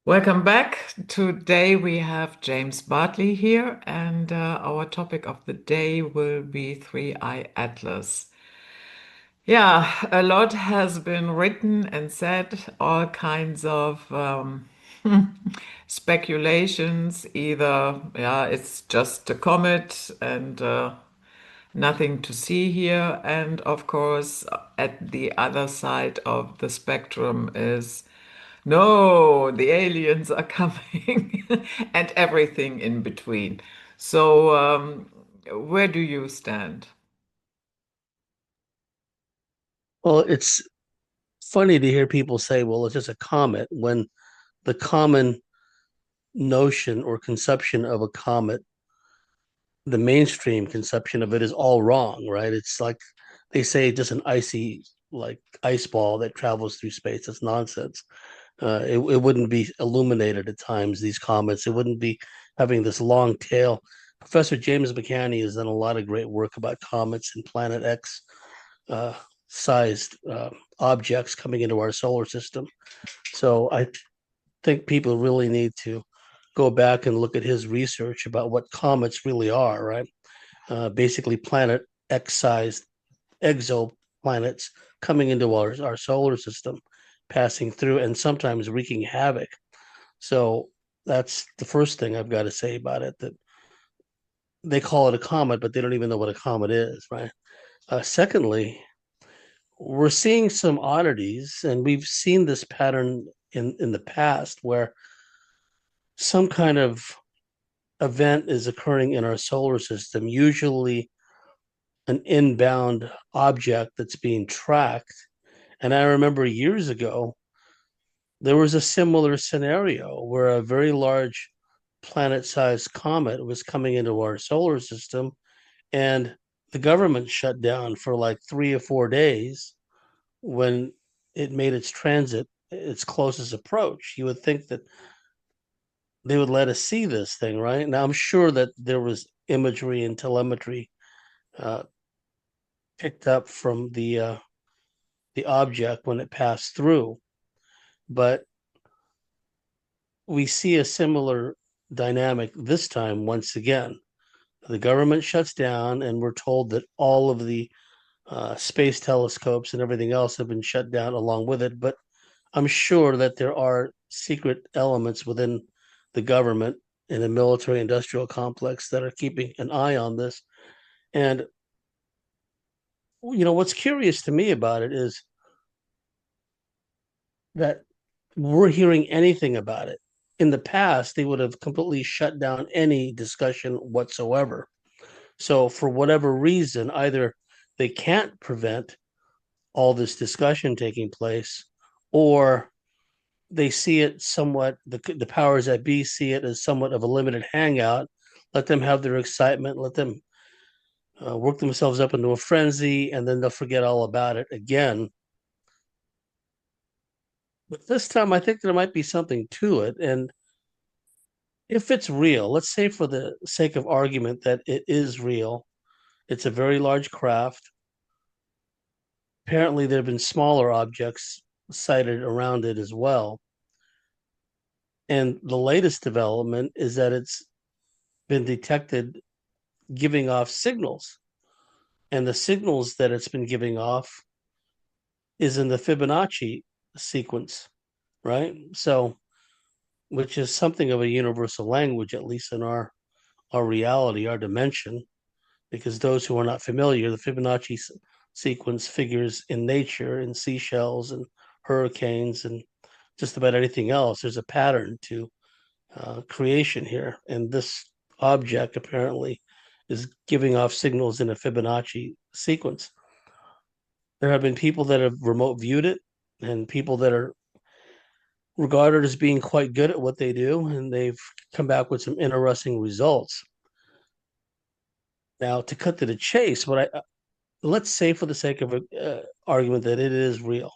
Welcome back. Today we have James Bartley here, and our topic of the day will be Three-Eye Atlas. Yeah, a lot has been written and said, all kinds of speculations. Either, yeah, it's just a comet and nothing to see here. And of course, at the other side of the spectrum is no, the aliens are coming and everything in between. So, where do you stand? Well, it's funny to hear people say, well, it's just a comet, when the common notion or conception of a comet, the mainstream conception of it is all wrong, right? It's like they say just an icy, like ice ball that travels through space. That's nonsense. It wouldn't be illuminated at times, these comets. It wouldn't be having this long tail. Professor James McCanney has done a lot of great work about comets and Planet X uh, sized objects coming into our solar system. So I think people really need to go back and look at his research about what comets really are, right? Basically, planet X sized exoplanets coming into our solar system, passing through and sometimes wreaking havoc. So that's the first thing I've got to say about it, that they call it a comet, but they don't even know what a comet is, right? Secondly, we're seeing some oddities, and we've seen this pattern in the past where some kind of event is occurring in our solar system, usually an inbound object that's being tracked. And I remember years ago, there was a similar scenario where a very large planet sized comet was coming into our solar system, and the government shut down for like 3 or 4 days when it made its transit its closest approach. You would think that they would let us see this thing, right? Now I'm sure that there was imagery and telemetry uh, picked up from the object when it passed through, but we see a similar dynamic this time once again. The government shuts down, and we're told that all of the space telescopes and everything else have been shut down along with it. But I'm sure that there are secret elements within the government and the military industrial complex that are keeping an eye on this. And what's curious to me about it is that we're hearing anything about it. In the past, they would have completely shut down any discussion whatsoever. So, for whatever reason, either they can't prevent all this discussion taking place, or they see it somewhat, the powers that be see it as somewhat of a limited hangout. Let them have their excitement, let them work themselves up into a frenzy, and then they'll forget all about it again. But this time, I think there might be something to it. And if it's real, let's say for the sake of argument that it is real, it's a very large craft. Apparently, there have been smaller objects sighted around it as well. And the latest development is that it's been detected giving off signals. And the signals that it's been giving off is in the Fibonacci sequence, right? So, which is something of a universal language, at least in our reality, our dimension, because those who are not familiar, the Fibonacci sequence figures in nature, in seashells and hurricanes and just about anything else. There's a pattern to creation here, and this object apparently is giving off signals in a Fibonacci sequence. There have been people that have remote viewed it, and people that are regarded as being quite good at what they do, and they've come back with some interesting results. Now, to cut to the chase, what I let's say for the sake of argument that it is real.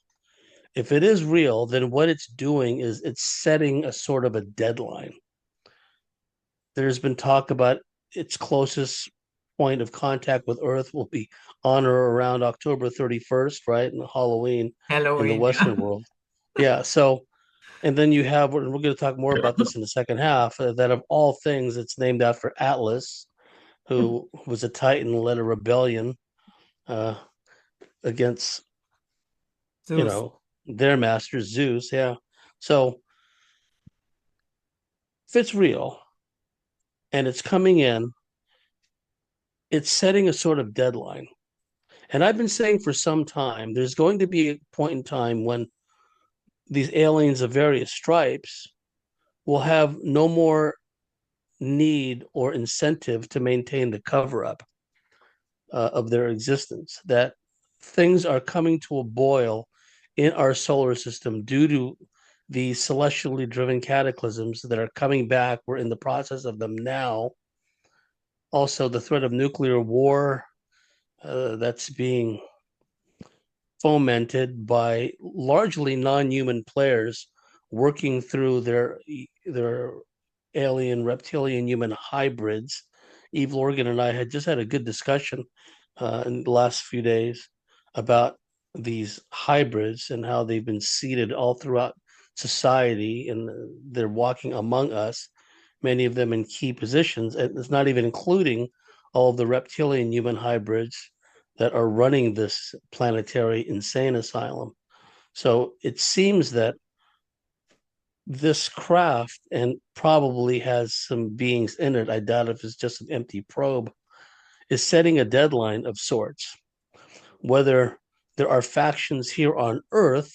If it is real, then what it's doing is it's setting a sort of a deadline. There's been talk about its closest point of contact with Earth will be on or around October 31st, right? And Halloween in the Halloween, yeah. Western world. Yeah. So And then you have, we're going to talk more about this in the second half, that of all things, it's named after Atlas, who was a Titan, led a rebellion uh, against, you Zeus. know, their master, Zeus. Yeah. So if it's real and it's coming in, it's setting a sort of deadline. And I've been saying for some time, there's going to be a point in time when these aliens of various stripes will have no more need or incentive to maintain the cover up of their existence, that things are coming to a boil in our solar system due to the celestially driven cataclysms that are coming back. We're in the process of them now. Also, the threat of nuclear war that's being fomented by largely non-human players working through their alien reptilian human hybrids. Eve Lorgan and I had just had a good discussion in the last few days about these hybrids and how they've been seeded all throughout society and they're walking among us, many of them in key positions. And it's not even including all of the reptilian human hybrids that are running this planetary insane asylum. So it seems that this craft, and probably has some beings in it, I doubt if it's just an empty probe, is setting a deadline of sorts. Whether there are factions here on Earth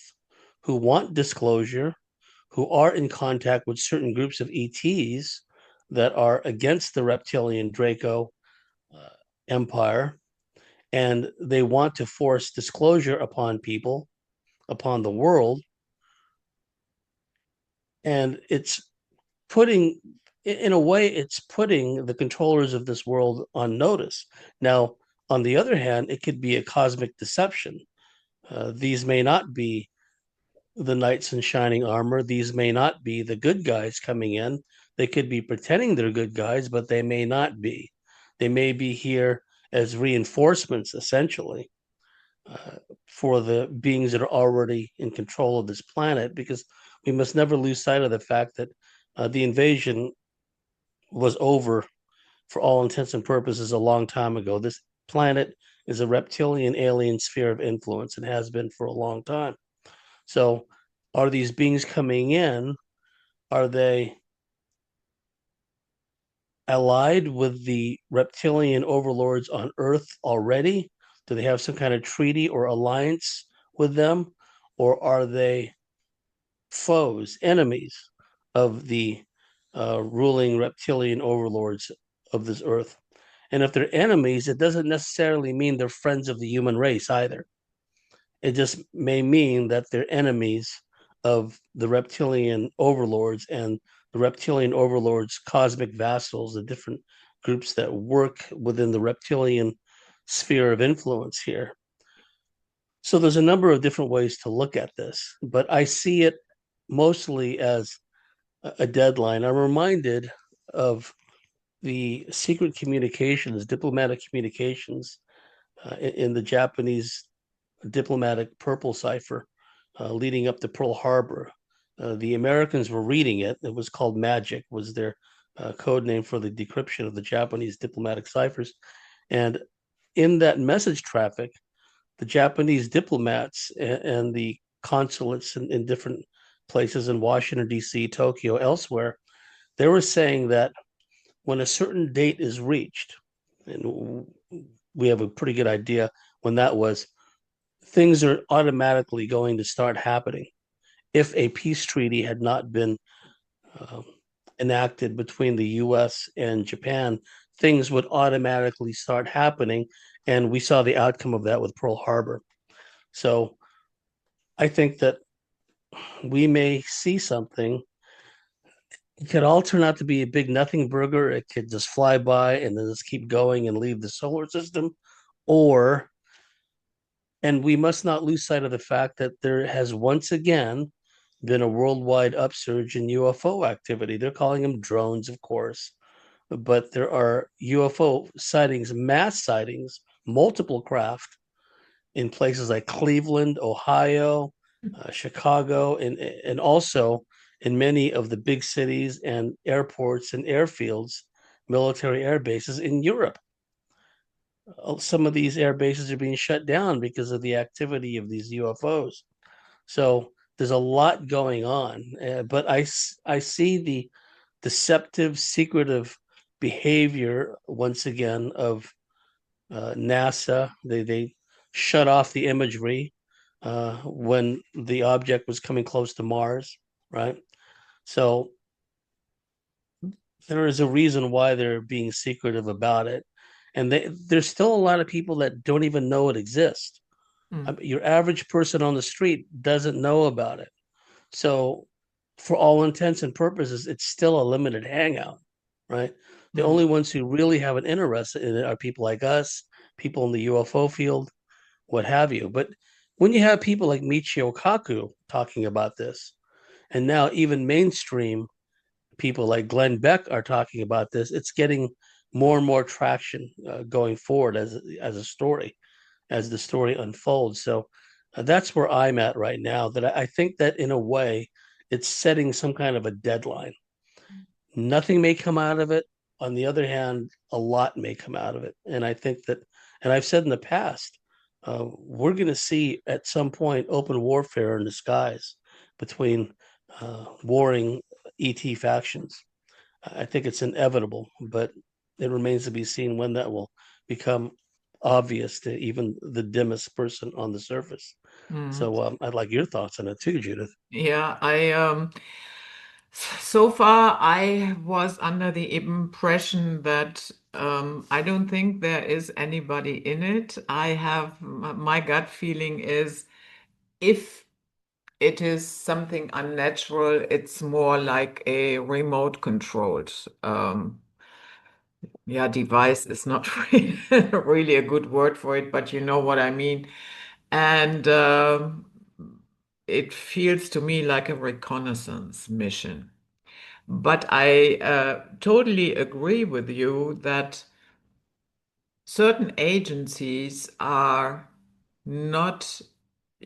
who want disclosure, who are in contact with certain groups of ETs that are against the reptilian Draco uh, empire, and they want to force disclosure upon people, upon the world, and it's putting, in a way, it's putting the controllers of this world on notice. Now, on the other hand, it could be a cosmic deception. These may not be the knights in shining armor. These may not be the good guys coming in. They could be pretending they're good guys, but they may not be. They may be here as reinforcements, essentially, uh, for the beings that are already in control of this planet, because we must never lose sight of the fact that the invasion was over for all intents and purposes a long time ago. This planet is a reptilian alien sphere of influence and has been for a long time. So, are these beings coming in? Are they allied with the reptilian overlords on Earth already? Do they have some kind of treaty or alliance with them? Or are they foes, enemies of the ruling reptilian overlords of this Earth? And if they're enemies, it doesn't necessarily mean they're friends of the human race either. It just may mean that they're enemies of the reptilian overlords and the reptilian overlords' cosmic vassals, the different groups that work within the reptilian sphere of influence here. So there's a number of different ways to look at this, but I see it mostly as a deadline. I'm reminded of the secret communications, diplomatic communications in the Japanese diplomatic purple cipher leading up to Pearl Harbor. The Americans were reading it. It was called Magic, was their code name for the decryption of the Japanese diplomatic ciphers. And in that message traffic, the Japanese diplomats and the consulates in different places in Washington, D.C., Tokyo, elsewhere, they were saying that when a certain date is reached, and we have a pretty good idea when that was, things are automatically going to start happening. If a peace treaty had not been uh, enacted between the US and Japan, things would automatically start happening. And we saw the outcome of that with Pearl Harbor. So I think that we may see something. It could all turn out to be a big nothing burger. It could just fly by and then just keep going and leave the solar system. Or, and we must not lose sight of the fact that there has once again been a worldwide upsurge in UFO activity. They're calling them drones, of course, but there are UFO sightings, mass sightings, multiple craft in places like Cleveland, Ohio, Chicago, and also in many of the big cities and airports and airfields, military air bases in Europe. Some of these air bases are being shut down because of the activity of these UFOs. So there's a lot going on, but I see the deceptive, secretive behavior once again of NASA. They shut off the imagery when the object was coming close to Mars, right? So there is a reason why they're being secretive about it, and there's still a lot of people that don't even know it exists. Mm, Your average person on the street doesn't know about it. So, for all intents and purposes, it's still a limited hangout, right? The mm, only ones who really have an interest in it are people like us, people in the UFO field, what have you. But when you have people like Michio Kaku talking about this, and now even mainstream people like Glenn Beck are talking about this, it's getting more and more traction going forward as a story, as the story unfolds. So that's where I'm at right now. That I think that in a way, it's setting some kind of a deadline. Nothing may come out of it. On the other hand, a lot may come out of it. And I think that, and I've said in the past, we're going to see at some point open warfare in the skies between warring ET factions. I think it's inevitable, but it remains to be seen when that will become obvious to even the dimmest person on the surface. mm. So I'd like your thoughts on it too, Judith. Yeah, so far I was under the impression that I don't think there is anybody in it. My gut feeling is if it is something unnatural, it's more like a remote controlled yeah, device is not really a good word for it, but you know what I mean. And it feels to me like a reconnaissance mission. But I totally agree with you that certain agencies are not,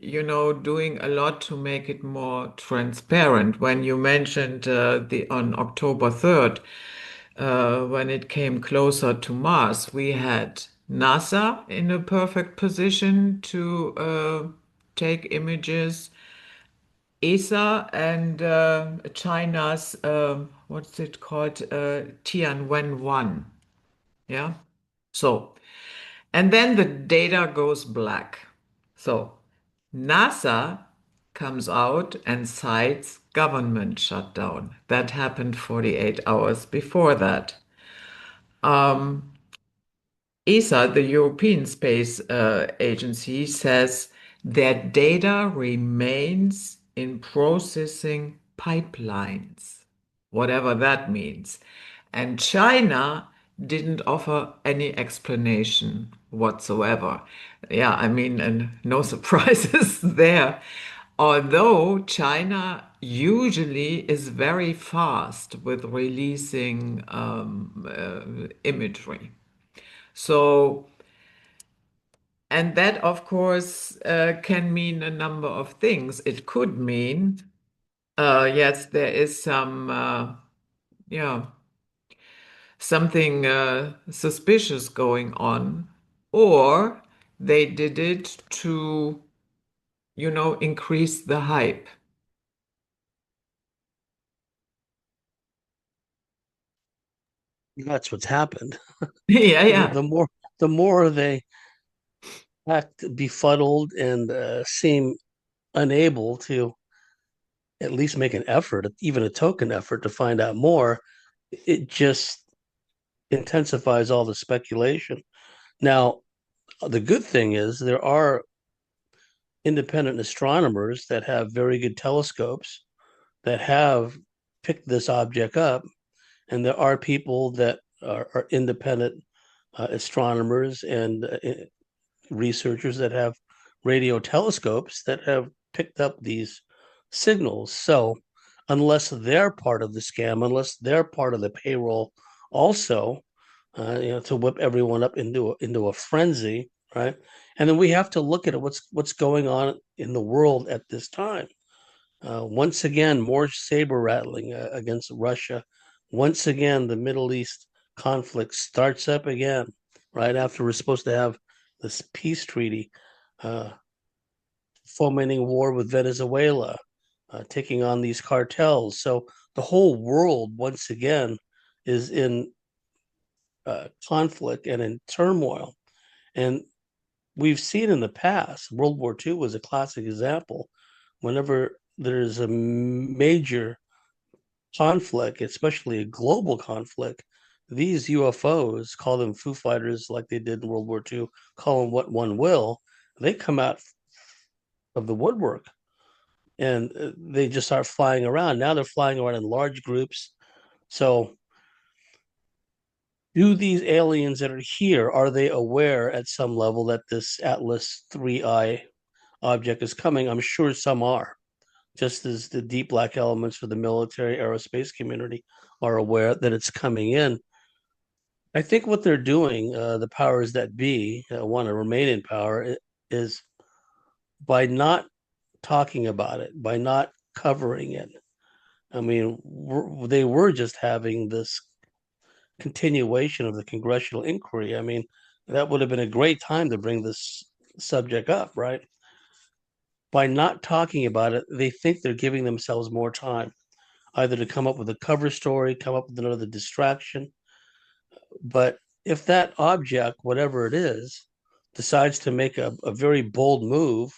doing a lot to make it more transparent. When you mentioned the on October 3rd, when it came closer to Mars, we had NASA in a perfect position to take images. ESA and China's what's it called? Tianwen-1. Yeah. So, and then the data goes black. So, NASA comes out and cites government shutdown. That happened 48 hours before that. ESA, the European Space Agency, says that data remains in processing pipelines, whatever that means. And China didn't offer any explanation whatsoever. Yeah, I mean, and no surprises there. Although China usually is very fast with releasing imagery. So, and that, of course, can mean a number of things. It could mean, yes, there is yeah, something suspicious going on, or they did it to, increase the hype. That's what's happened. Yeah, The, yeah. the more the more they act befuddled and seem unable to at least make an effort, even a token effort to find out more, it just intensifies all the speculation. Now, the good thing is there are independent astronomers that have very good telescopes that have picked this object up, and there are people that are independent astronomers and researchers that have radio telescopes that have picked up these signals. So, unless they're part of the scam, unless they're part of the payroll, also, to whip everyone up into a frenzy, right? And then we have to look at what's going on in the world at this time. Once again, more saber rattling against Russia. Once again, the Middle East conflict starts up again, right after we're supposed to have this peace treaty, uh, fomenting war with Venezuela, taking on these cartels. So the whole world, once again, is in conflict and in turmoil. And we've seen in the past, World War II was a classic example. Whenever there's a major conflict, especially a global conflict, these UFOs, call them Foo Fighters like they did in World War II, call them what one will, they come out of the woodwork and they just start flying around. Now they're flying around in large groups. So, do these aliens that are here, are they aware at some level that this Atlas 3I object is coming? I'm sure some are, just as the deep black elements for the military aerospace community are aware that it's coming in. I think what they're doing, the powers that be want to remain in power, is by not talking about it, by not covering it. I mean, they were just having this continuation of the congressional inquiry. I mean, that would have been a great time to bring this subject up, right? By not talking about it, they think they're giving themselves more time, either to come up with a cover story, come up with another distraction. But if that object, whatever it is, decides to make a very bold move,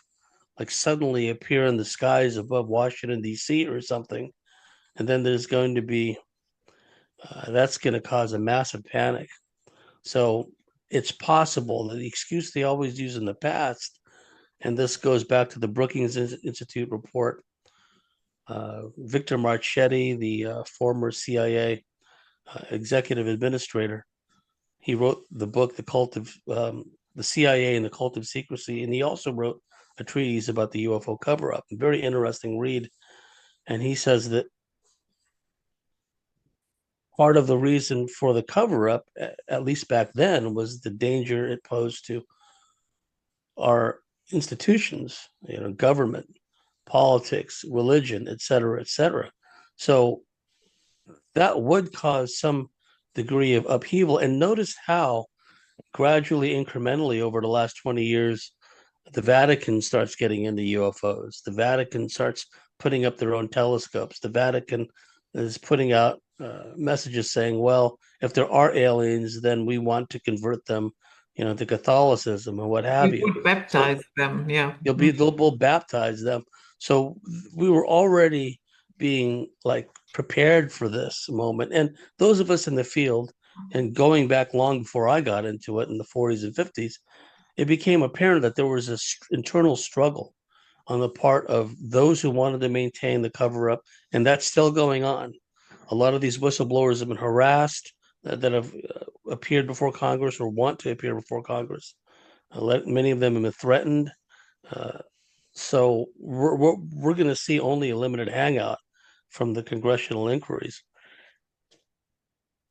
like suddenly appear in the skies above Washington, D.C. or something, and then there's going to be, that's going to cause a massive panic. So it's possible that the excuse they always use in the past, and this goes back to the Brookings Institute report, Victor Marchetti, the former CIA executive administrator, he wrote the book, The Cult of the CIA and the Cult of Secrecy, and he also wrote a treatise about the UFO cover-up. A very interesting read. And he says that part of the reason for the cover-up, at least back then, was the danger it posed to our institutions, government, politics, religion, et cetera, et cetera. So that would cause some degree of upheaval. And notice how gradually, incrementally over the last 20 years, the Vatican starts getting into UFOs. The Vatican starts putting up their own telescopes. The Vatican is putting out messages saying, well, if there are aliens, then we want to convert them, to Catholicism or what have We you. would So baptize them, yeah. they'll baptize them. So we were already being like prepared for this moment. And those of us in the field, and going back long before I got into it in the 40s and 50s, it became apparent that there was this internal struggle on the part of those who wanted to maintain the cover up, and that's still going on. A lot of these whistleblowers have been harassed that have appeared before Congress or want to appear before Congress. Many of them have been threatened. Uh, so we're going to see only a limited hangout from the congressional inquiries.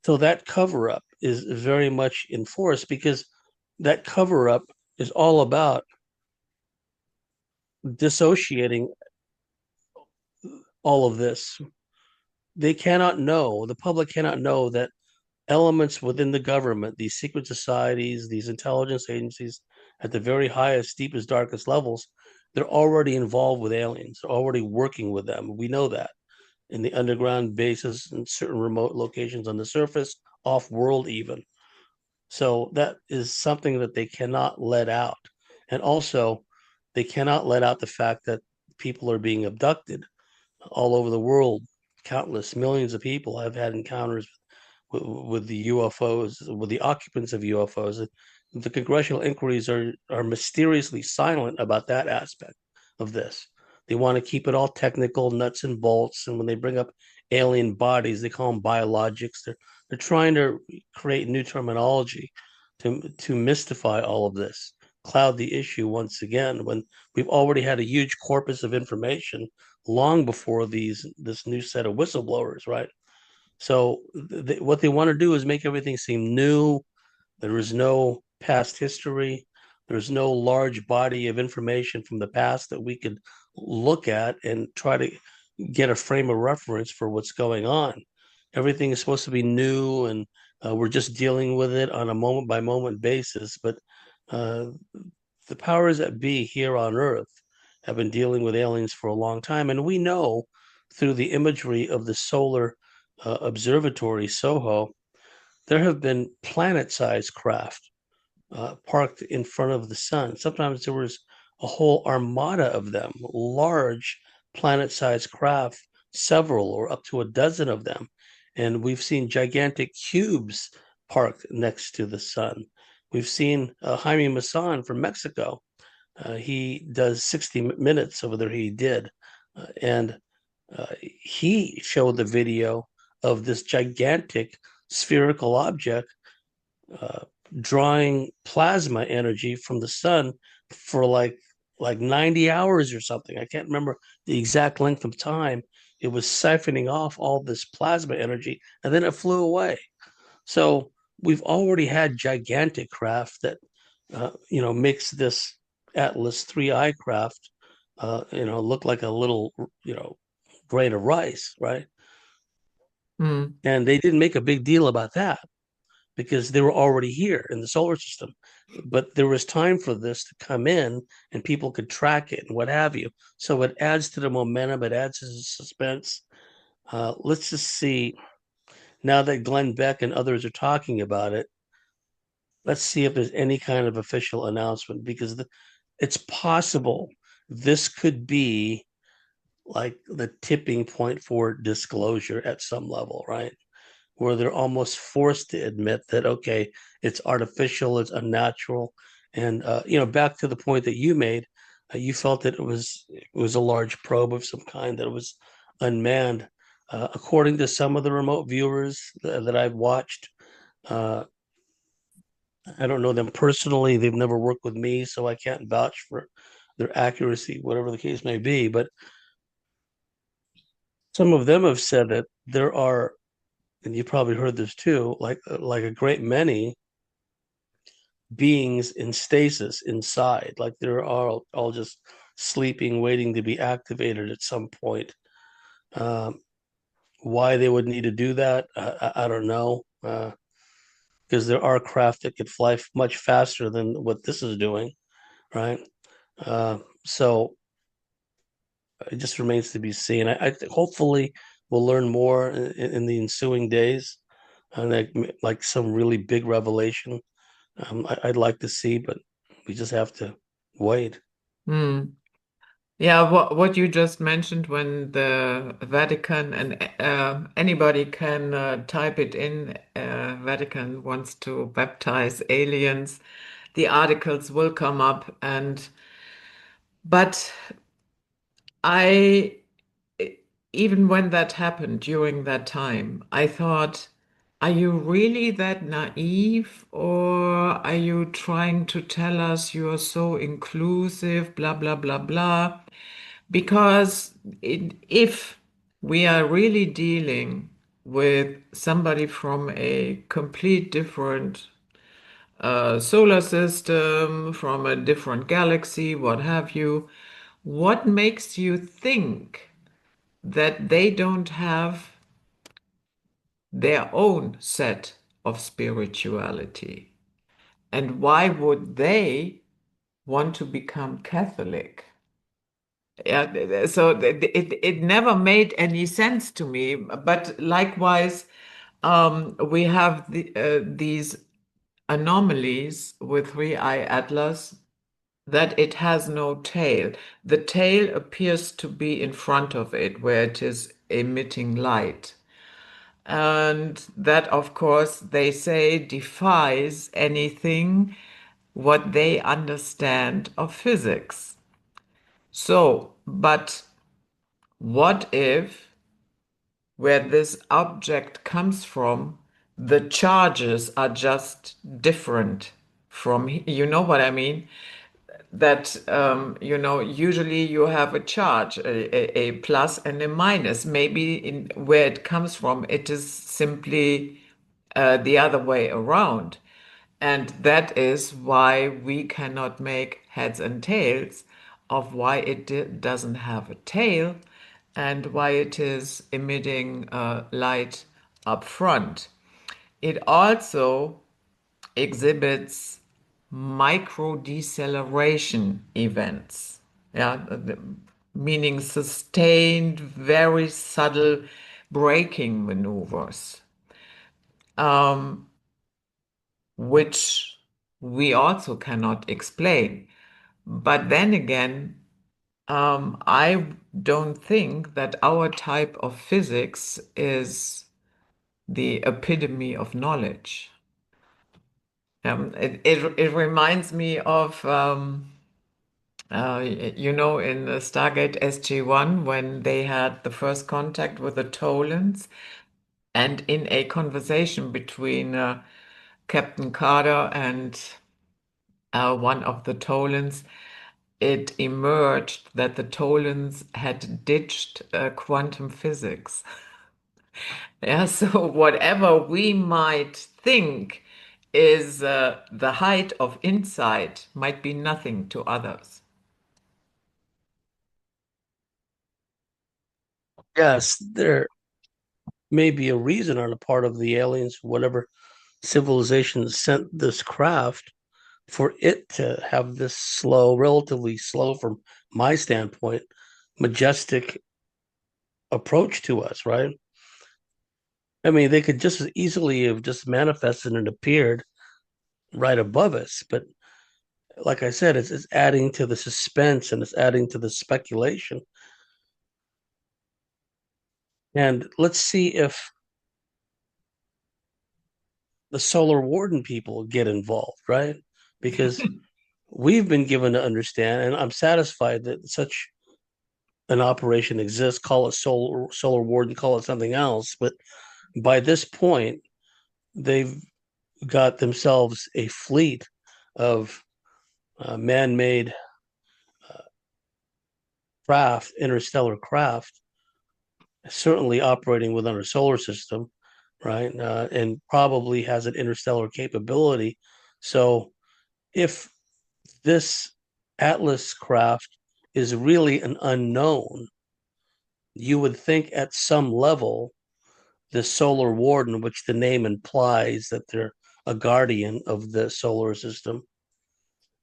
So that cover up is very much in force because that cover up is all about dissociating all of this. They cannot know, the public cannot know that elements within the government, these secret societies, these intelligence agencies at the very highest, deepest, darkest levels, they're already involved with aliens, they're already working with them. We know that in the underground bases in certain remote locations on the surface, off world even. So that is something that they cannot let out. And also, they cannot let out the fact that people are being abducted all over the world. Countless millions of people have had encounters with the UFOs, with the occupants of UFOs. The congressional inquiries are mysteriously silent about that aspect of this. They want to keep it all technical, nuts and bolts. And when they bring up alien bodies, they call them biologics. They're trying to create new terminology to mystify all of this, cloud the issue once again, when we've already had a huge corpus of information long before this new set of whistleblowers, right? So what they want to do is make everything seem new. There is no past history. There's no large body of information from the past that we could look at and try to get a frame of reference for what's going on. Everything is supposed to be new, and we're just dealing with it on a moment by moment basis. But uh, the powers that be here on Earth have been dealing with aliens for a long time, and we know through the imagery of the solar observatory SOHO, there have been planet-sized craft parked in front of the sun. Sometimes there was a whole armada of them, large planet-sized craft, several or up to a dozen of them. And we've seen gigantic cubes parked next to the sun. We've seen Jaime Maussan from Mexico. He does 60 Minutes over there. He did. And he showed the video of this gigantic spherical object uh, drawing plasma energy from the sun for like 90 hours or something. I can't remember the exact length of time. It was siphoning off all this plasma energy and then it flew away. So we've already had gigantic craft that makes this Atlas 3I craft look like a little grain of rice, right? Mm, And they didn't make a big deal about that because they were already here in the solar system. But there was time for this to come in and people could track it and what have you. So it adds to the momentum, it adds to the suspense. Let's just see. Now that Glenn Beck and others are talking about it, let's see if there's any kind of official announcement because it's possible this could be like the tipping point for disclosure at some level, right? Where they're almost forced to admit that okay, it's artificial, it's unnatural, and back to the point that you made, you felt that it was a large probe of some kind that was unmanned. According to some of the remote viewers that I've watched, uh, I don't know them personally. They've never worked with me, so I can't vouch for their accuracy, whatever the case may be. But some of them have said that there are, and you probably heard this too, like a great many beings in stasis inside, like they're all just sleeping, waiting to be activated at some point. Um, why they would need to do that, I don't know, because there are craft that could fly much faster than what this is doing, right? So it just remains to be seen. I think hopefully we'll learn more in the ensuing days, and like some really big revelation. I'd like to see, but we just have to wait. mm. Yeah, what you just mentioned when the Vatican and anybody can type it in, Vatican wants to baptize aliens, the articles will come up but I even when that happened during that time, I thought, are you really that naive, or are you trying to tell us you're so inclusive, blah, blah, blah, blah? Because if we are really dealing with somebody from a complete different solar system, from a different galaxy, what have you, what makes you think that they don't have their own set of spirituality? And why would they want to become Catholic? Yeah, so it never made any sense to me. But likewise, we have these anomalies with Three Eye Atlas that it has no tail. The tail appears to be in front of it, where it is emitting light. And that, of course, they say defies anything what they understand of physics. So, but what if where this object comes from, the charges are just different from, you know what I mean? That, usually you have a charge, a plus and a minus. Maybe in where it comes from, it is simply the other way around. And that is why we cannot make heads and tails of why it doesn't have a tail and why it is emitting light up front. It also exhibits micro deceleration events. Yeah, meaning sustained, very subtle braking maneuvers, which we also cannot explain. But then again, I don't think that our type of physics is the epitome of knowledge. It reminds me of, in the Stargate SG-1 when they had the first contact with the Tolans, and in a conversation between Captain Carter and one of the Tolans, it emerged that the Tolans had ditched quantum physics. Yeah, so whatever we might think is the height of insight might be nothing to others. Yes, there may be a reason on the part of the aliens, whatever civilization sent this craft, for it to have this slow, relatively slow from my standpoint, majestic approach to us, right? I mean, they could just as easily have just manifested and appeared right above us. But like I said, it's adding to the suspense and it's adding to the speculation. And let's see if the Solar Warden people get involved, right? Because we've been given to understand, and I'm satisfied that such an operation exists. Call it Solar Warden, call it something else. But by this point, they've got themselves a fleet of man-made craft, interstellar craft, certainly operating within our solar system, right? And probably has an interstellar capability. So if this Atlas craft is really an unknown, you would think at some level the solar warden, which the name implies that they're a guardian of the solar system,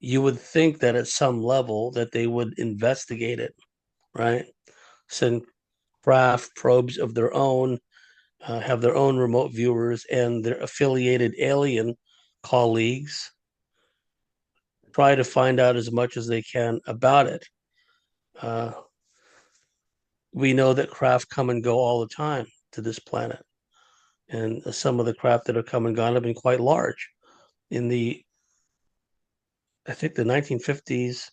you would think that at some level that they would investigate it, right? Send craft probes of their own, have their own remote viewers and their affiliated alien colleagues try to find out as much as they can about it. Uh, we know that craft come and go all the time to this planet, and some of the craft that have come and gone have been quite large. In the, I think the 1950s,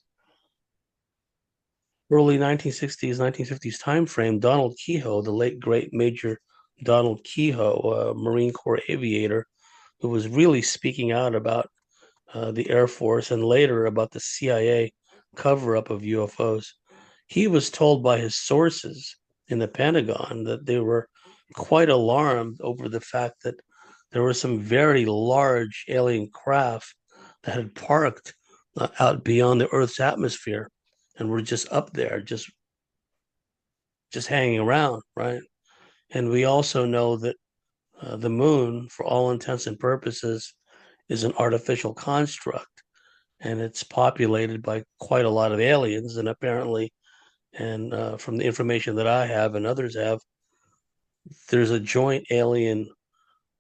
early 1960s, 1950s time frame, Donald Kehoe, the late great Major Donald Kehoe, a Marine Corps aviator, who was really speaking out about the Air Force and later about the CIA cover up of UFOs. He was told by his sources in the Pentagon that they were quite alarmed over the fact that there were some very large alien craft that had parked out beyond the Earth's atmosphere and were just up there, just hanging around, right? And we also know that the moon, for all intents and purposes, is an artificial construct and it's populated by quite a lot of aliens. And apparently, and from the information that I have and others have, there's a joint alien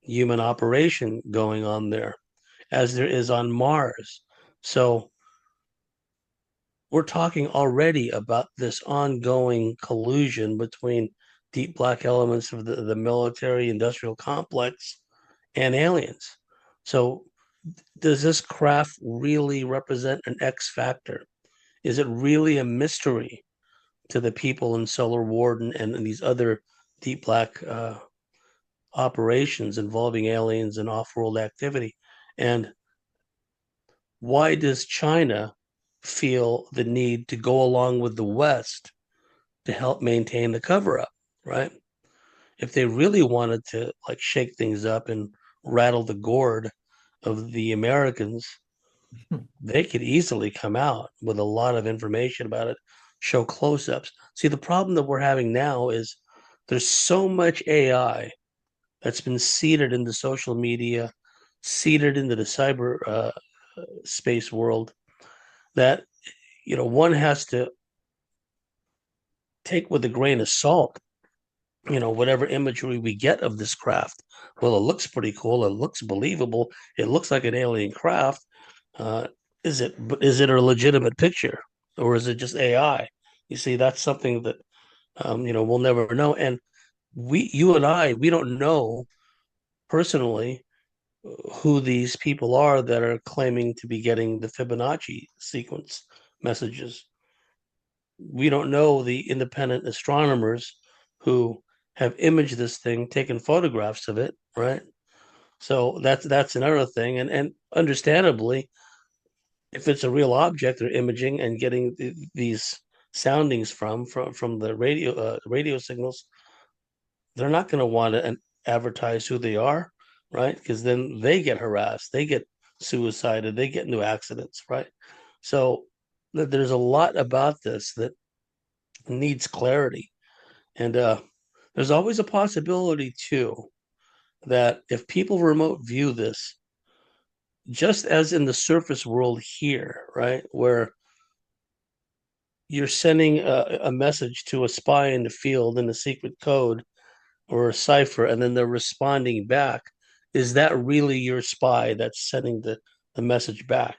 human operation going on there, as there is on Mars. So we're talking already about this ongoing collusion between deep black elements of the military industrial complex and aliens. So does this craft really represent an X factor? Is it really a mystery to the people in Solar Warden and these other deep black operations involving aliens and off-world activity? And why does China feel the need to go along with the West to help maintain the cover-up, right? If they really wanted to like shake things up and rattle the gourd of the Americans, they could easily come out with a lot of information about it, show close-ups. See, the problem that we're having now is there's so much AI that's been seeded into social media, seeded into the cyber space world that one has to take with a grain of salt, whatever imagery we get of this craft. Well, it looks pretty cool. It looks believable. It looks like an alien craft. Uh, is it a legitimate picture, or is it just AI? You see, that's something that we'll never know. And you and I, we don't know personally who these people are that are claiming to be getting the Fibonacci sequence messages. We don't know the independent astronomers who have imaged this thing, taken photographs of it, right? So that's another thing, and understandably, if it's a real object they're imaging and getting these soundings from the radio signals, they're not going to want to advertise who they are, right? Because then they get harassed, they get suicided, they get into accidents, right? So there's a lot about this that needs clarity. And there's always a possibility too that if people remote view this, just as in the surface world here, right, where you're sending a message to a spy in the field in a secret code or a cipher, and then they're responding back, is that really your spy that's sending the message back?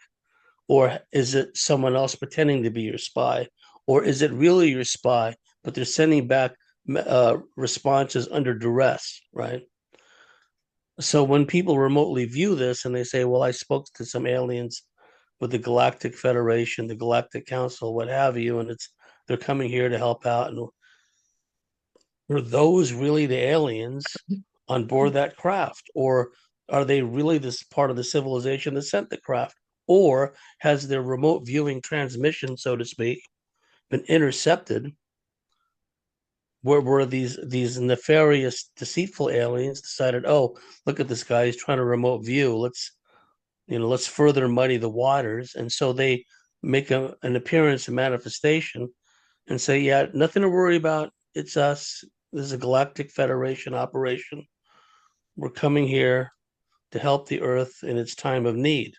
Or is it someone else pretending to be your spy? Or is it really your spy, but they're sending back responses under duress, right? So when people remotely view this and they say, well, I spoke to some aliens with the Galactic Federation, the Galactic Council, what have you, and they're coming here to help out. And are those really the aliens on board that craft? Or are they really this part of the civilization that sent the craft? Or has their remote viewing transmission, so to speak, been intercepted where these nefarious, deceitful aliens decided, oh, look at this guy, he's trying to remote view. Let's further muddy the waters. And so they make an appearance, a manifestation, and say, yeah, nothing to worry about. It's us. This is a Galactic Federation operation. We're coming here to help the Earth in its time of need.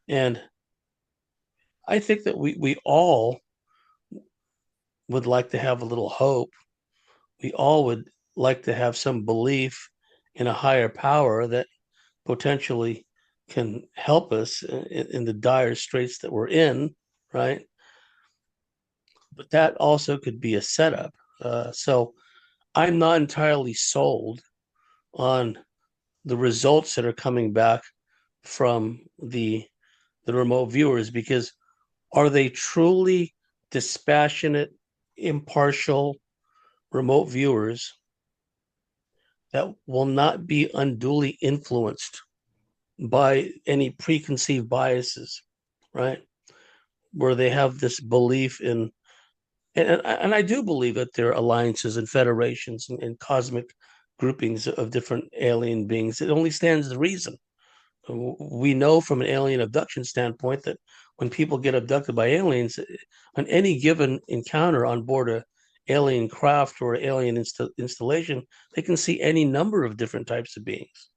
And I think that we all would like to have a little hope. We all would like to have some belief in a higher power that potentially can help us in the dire straits that we're in, right? But that also could be a setup. So I'm not entirely sold on the results that are coming back from the remote viewers, because are they truly dispassionate, impartial remote viewers that will not be unduly influenced by any preconceived biases, right? Where they have this belief in, and I do believe that there are alliances and federations and cosmic groupings of different alien beings. It only stands to reason. We know from an alien abduction standpoint that when people get abducted by aliens, on any given encounter on board a alien craft or alien installation, they can see any number of different types of beings.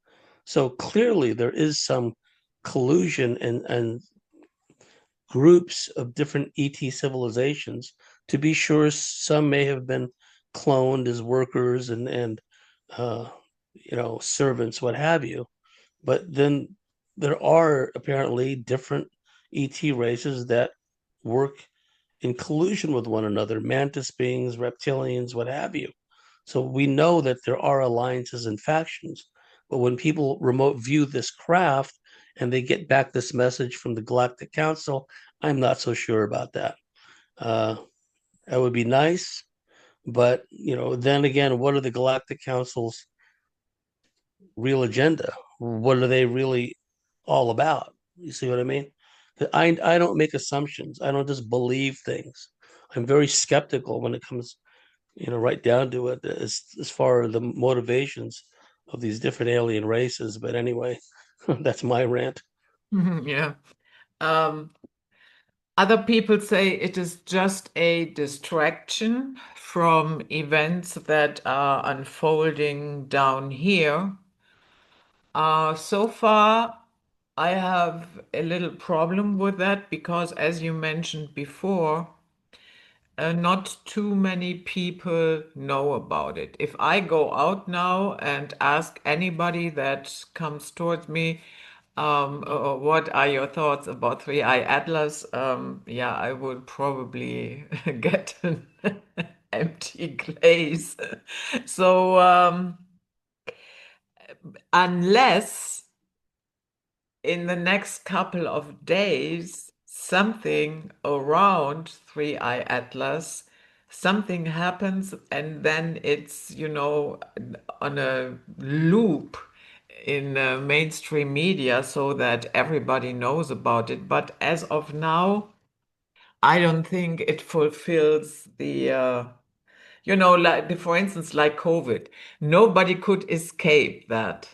So clearly, there is some collusion and groups of different ET civilizations. To be sure, some may have been cloned as workers and uh, servants, what have you. But then there are apparently different ET races that work in collusion with one another, mantis beings, reptilians, what have you. So we know that there are alliances and factions. But when people remote view this craft and they get back this message from the Galactic Council, I'm not so sure about that. Uh, that would be nice, but then again, what are the Galactic Council's real agenda? What are they really all about? You see what I mean? I don't make assumptions. I don't just believe things. I'm very skeptical when it comes, right down to it, as far as the motivations of these different alien races. But anyway, that's my rant. Mhm, yeah. Um, Other people say it is just a distraction from events that are unfolding down here. So far, I have a little problem with that because, as you mentioned before, not too many people know about it. If I go out now and ask anybody that comes towards me, what are your thoughts about Three-Eye Atlas? Yeah, I would probably get an empty glaze. So, unless in the next couple of days, something around Three-Eye Atlas, something happens, and then it's, on a loop in mainstream media so that everybody knows about it. But as of now, I don't think it fulfills for instance, like COVID, nobody could escape that.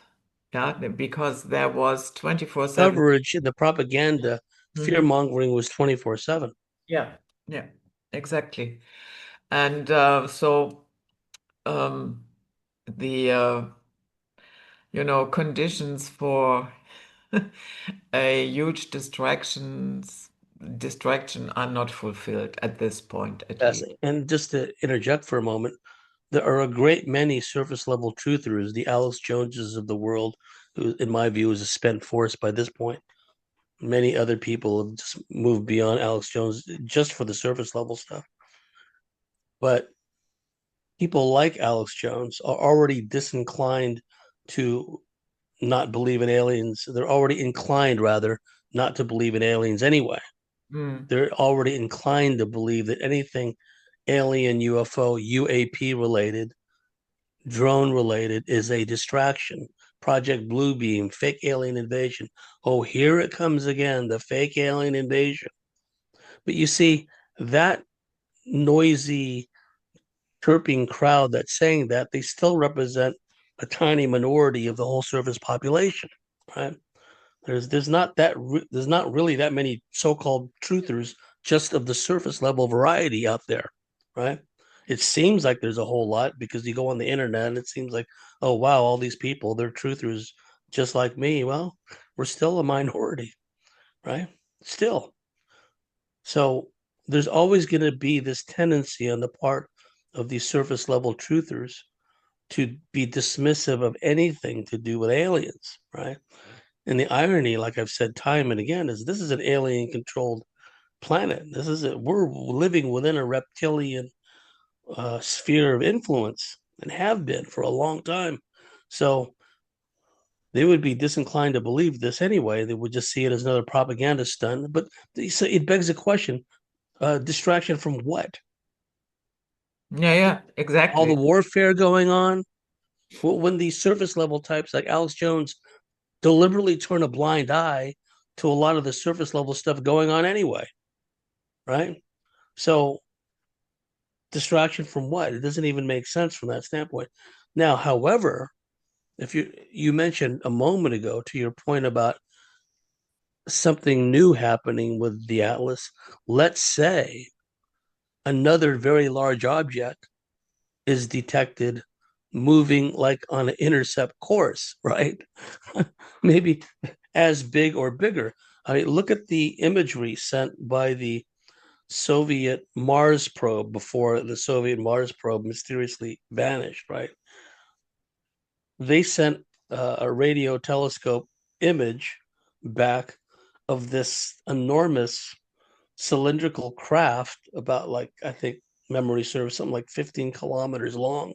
Yeah, because there was 24/7. Coverage and the propaganda, fear Mhm. mongering was 24/7. Yeah, yeah, exactly. And um, the conditions for a huge distraction are not fulfilled at this point, at Yes. least. And just to interject for a moment, there are a great many surface level truthers, the Alex Joneses of the world, who, in my view, is a spent force by this point. Many other people have just moved beyond Alex Jones just for the surface level stuff. But people like Alex Jones are already disinclined to not believe in aliens. They're already inclined, rather, not to believe in aliens anyway. Mm, They're already inclined to believe that anything alien, UFO, UAP related, drone related is a distraction. Project Bluebeam, fake alien invasion. Oh, here it comes again, the fake alien invasion. But you see, that noisy, chirping crowd that's saying that, they still represent a tiny minority of the whole surface population, right? There's not really that many so-called truthers just of the surface level variety out there, right? It seems like there's a whole lot because you go on the internet and it seems like, oh wow, all these people, they're truthers just like me. Well, we're still a minority, right? Still. So there's always going to be this tendency on the part of these surface level truthers to be dismissive of anything to do with aliens, right? And the irony, like I've said time and again, is this is an alien controlled planet. We're living within a reptilian sphere of influence and have been for a long time. So they would be disinclined to believe this anyway. They would just see it as another propaganda stunt. But so it begs the question: distraction from what? yeah, yeah, All the exactly. warfare going on. When these surface level types like Alex Jones deliberately turn a blind eye to a lot of the surface level stuff going on anyway, right? So distraction from what? It doesn't even make sense from that standpoint. Now, however, if you mentioned a moment ago to your point about something new happening with the Atlas, let's say another very large object is detected moving like on an intercept course, right? Maybe as big or bigger. I mean, look at the imagery sent by the Soviet Mars probe before the Soviet Mars probe mysteriously vanished, right? They sent a radio telescope image back of this enormous cylindrical craft, about like, I think memory serves, something like 15 kilometers long,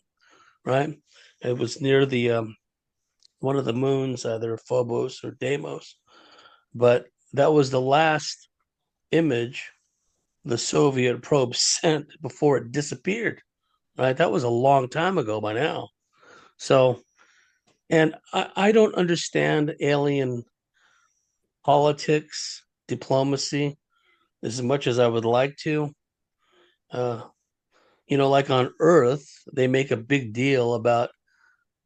right? It was near the one of the moons, either Phobos or Deimos, but that was the last image the Soviet probe sent before it disappeared, right? That was a long time ago by now. So, and I don't understand alien politics, diplomacy as much as I would like to. Uh, like on Earth, they make a big deal about,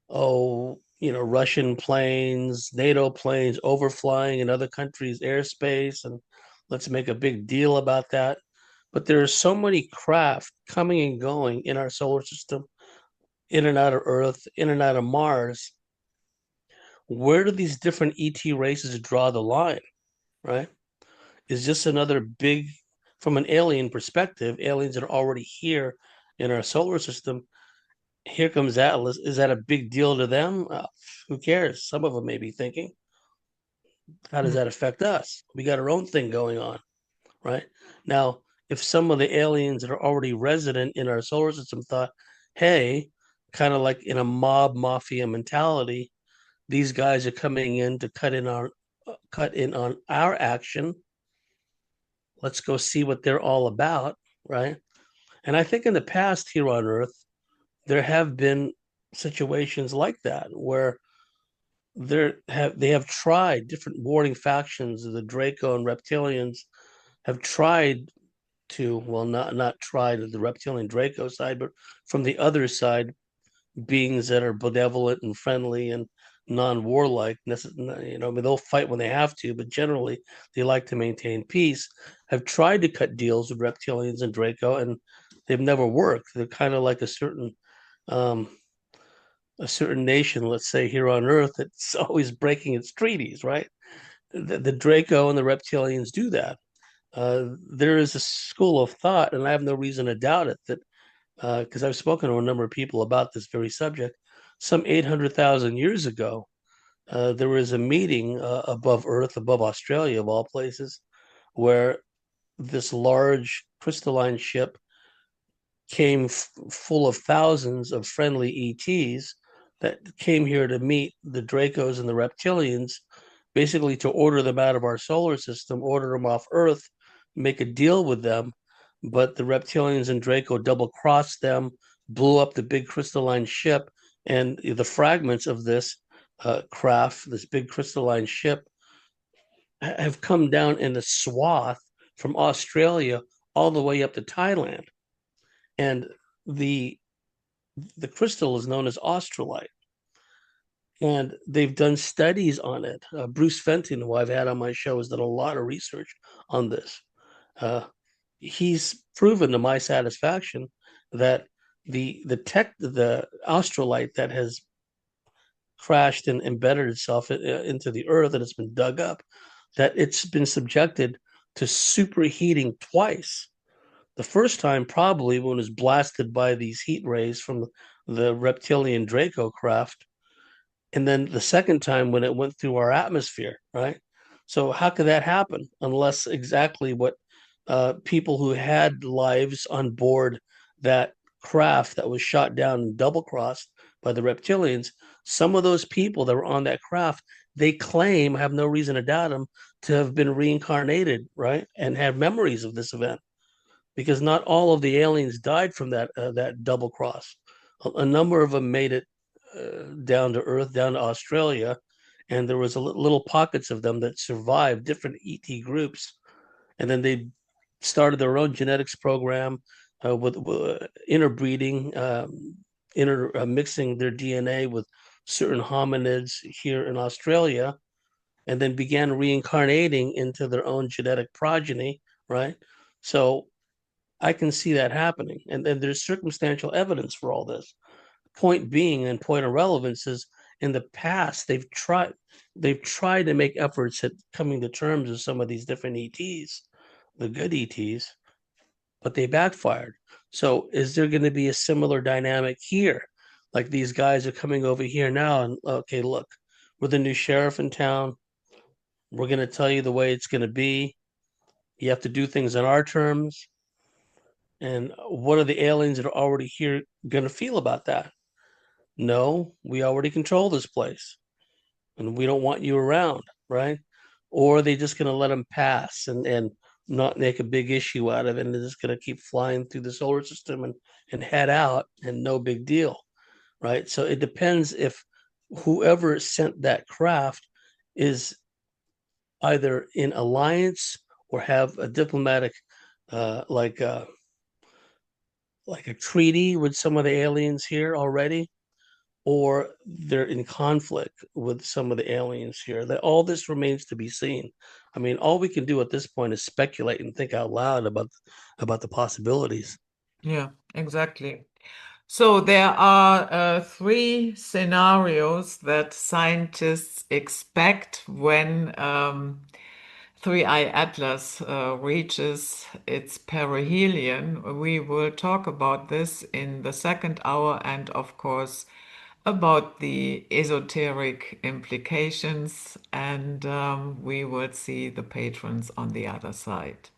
oh, Russian planes, NATO planes overflying in other countries' airspace. And Let's make a big deal about that. But there are so many craft coming and going in our solar system, in and out of Earth, in and out of Mars. Where do these different ET races draw the line, right? Is this another big, from an alien perspective, aliens that are already here in our solar system? Here comes Atlas. Is that a big deal to them? Who cares? Some of them may be thinking, how does Mm. that affect us? We got our own thing going on, right? Now, if some of the aliens that are already resident in our solar system thought, hey, kind of like in a mob mafia mentality, these guys are coming in to cut in on our action. Let's go see what they're all about, right? And I think in the past here on Earth, there have been situations like that where they have tried different warring factions, the Draco and Reptilians have tried to, well, not tried the Reptilian Draco side, but from the other side, beings that are benevolent and friendly and non-warlike. You know, I mean, they'll fight when they have to, but generally they like to maintain peace. Have tried to cut deals with Reptilians and Draco, and they've never worked. They're kind of like um, a certain nation, let's say here on Earth, that's always breaking its treaties, right? The Draco and the Reptilians do that. There is a school of thought, and I have no reason to doubt it, that because I've spoken to a number of people about this very subject. Some 800,000 years ago, there was a meeting above Earth, above Australia, of all places, where this large crystalline ship came full of thousands of friendly ETs that came here to meet the Dracos and the Reptilians, basically to order them out of our solar system, order them off Earth, make a deal with them. But the Reptilians and Draco double crossed them, blew up the big crystalline ship, and the fragments of this craft, this big crystalline ship, have come down in a swath from Australia all the way up to Thailand. And the the crystal is known as australite, and they've done studies on it. Bruce Fenton, who I've had on my show, has done a lot of research on this. Uh, he's proven to my satisfaction that the australite that has crashed and embedded itself into the earth and it's been dug up, that it's been subjected to superheating twice. The first time, probably when it was blasted by these heat rays from the reptilian Draco craft, and then the second time when it went through our atmosphere, right? So how could that happen unless exactly what people who had lives on board that craft that was shot down and double crossed by the reptilians, some of those people that were on that craft, they claim, I have no reason to doubt them, to have been reincarnated, right? And have memories of this event, because not all of the aliens died from that double cross. A number of them made it down to Earth, down to Australia, and there was little pockets of them that survived different ET groups, and then they started their own genetics program with interbreeding, mixing their DNA with certain hominids here in Australia, and then began reincarnating into their own genetic progeny, right? So I can see that happening. And then there's circumstantial evidence for all this. Point being, and point of relevance is, in the past they've tried to make efforts at coming to terms with some of these different ETs, the good ETs, but they backfired. So is there going to be a similar dynamic here? Like these guys are coming over here now and, okay, look, we're the new sheriff in town. We're going to tell you the way it's going to be. You have to do things on our terms. And what are the aliens that are already here going to feel about that? No, we already control this place and we don't want you around, right? Or are they just going to let them pass and not make a big issue out of it, and they're just going to keep flying through the solar system and head out and no big deal, right? So it depends if whoever sent that craft is either in alliance or have a diplomatic, uh, like a like a treaty with some of the aliens here already, or they're in conflict with some of the aliens here. That all this remains to be seen. I mean, all we can do at this point is speculate and think out loud about the possibilities. Yeah, exactly. So there are three scenarios that scientists expect when 3I Atlas reaches its perihelion. We will talk about this in the second hour and, of course, about the esoteric implications, and we will see the patrons on the other side.